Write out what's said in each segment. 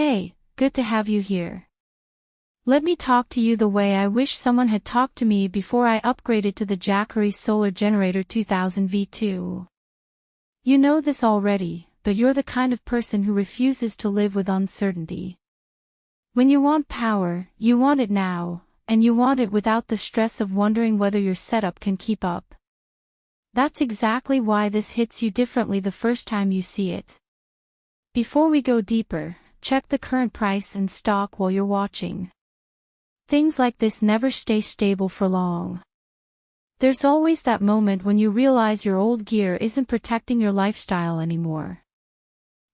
Hey, good to have you here. Let me talk to you the way I wish someone had talked to me before I upgraded to the Jackery Solar Generator 2000V2. You know this already, but you're the kind of person who refuses to live with uncertainty. When you want power, you want it now, and you want it without the stress of wondering whether your setup can keep up. That's exactly why this hits you differently the first time you see it. Before we go deeper, check the current price and stock while you're watching. Things like this never stay stable for long. There's always that moment when you realize your old gear isn't protecting your lifestyle anymore.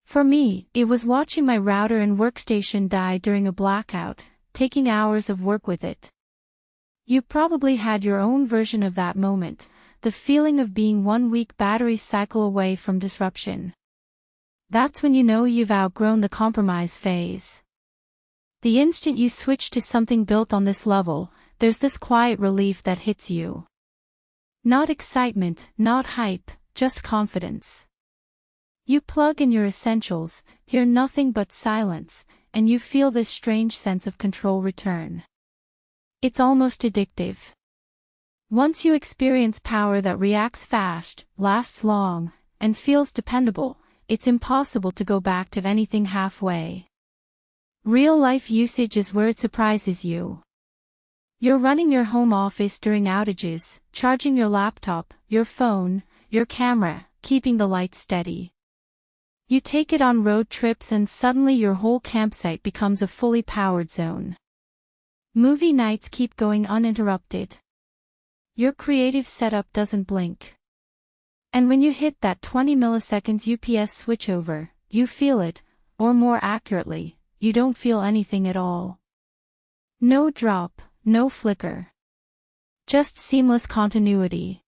For me, it was watching my router and workstation die during a blackout, taking hours of work with it. You probably had your own version of that moment, the feeling of being 1 week battery cycle away from disruption. That's when you know you've outgrown the compromise phase. The instant you switch to something built on this level, there's this quiet relief that hits you. Not excitement, not hype, just confidence. You plug in your essentials, hear nothing but silence, and you feel this strange sense of control return. It's almost addictive. Once you experience power that reacts fast, lasts long, and feels dependable, it's impossible to go back to anything halfway. Real-life usage is where it surprises you. You're running your home office during outages, charging your laptop, your phone, your camera, keeping the lights steady. You take it on road trips and suddenly your whole campsite becomes a fully powered zone. Movie nights keep going uninterrupted. Your creative setup doesn't blink. And when you hit that 20 milliseconds UPS switchover, you feel it, or more accurately, you don't feel anything at all. No drop, no flicker. Just seamless continuity.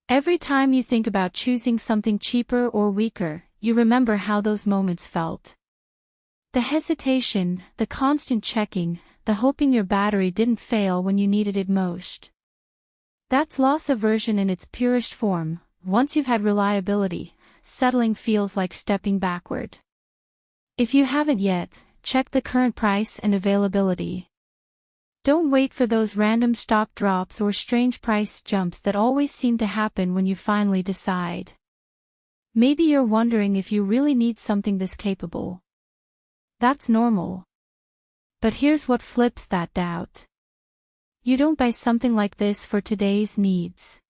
Every time you think about choosing something cheaper or weaker, you remember how those moments felt. The hesitation, the constant checking, the hoping your battery didn't fail when you needed it most. That's loss aversion in its purest form. Once you've had reliability, settling feels like stepping backward. If you haven't yet, check the current price and availability. Don't wait for those random stock drops or strange price jumps that always seem to happen when you finally decide. Maybe you're wondering if you really need something this capable. That's normal. But here's what flips that doubt. You don't buy something like this for today's needs.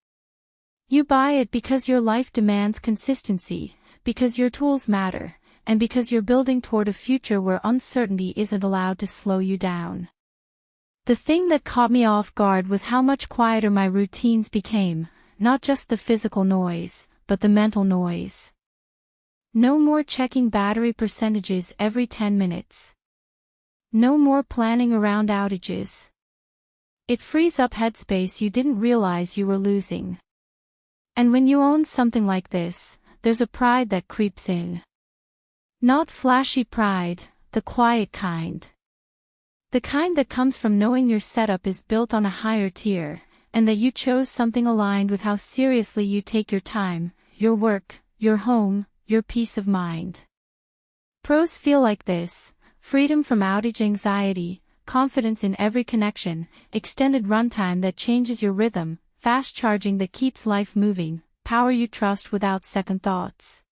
You buy it because your life demands consistency, because your tools matter, and because you're building toward a future where uncertainty isn't allowed to slow you down. The thing that caught me off guard was how much quieter my routines became, not just the physical noise, but the mental noise. No more checking battery percentages every 10 minutes. No more planning around outages. It frees up headspace you didn't realize you were losing. And when you own something like this, there's a pride that creeps in. Not flashy pride, the quiet kind. The kind that comes from knowing your setup is built on a higher tier, and that you chose something aligned with how seriously you take your time, your work, your home, your peace of mind. Pros feel like this: freedom from outage anxiety, confidence in every connection, extended runtime that changes your rhythm, fast charging that keeps life moving, power you trust without second thoughts.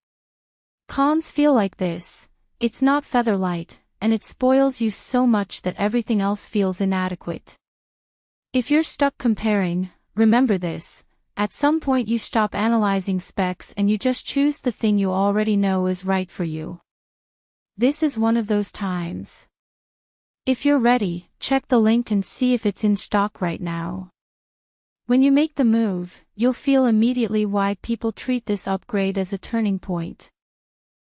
Cons feel like this: it's not feather light, and it spoils you so much that everything else feels inadequate. If you're stuck comparing, remember this: at some point you stop analyzing specs and you just choose the thing you already know is right for you. This is one of those times. If you're ready, check the link and see if it's in stock right now. When you make the move, you'll feel immediately why people treat this upgrade as a turning point.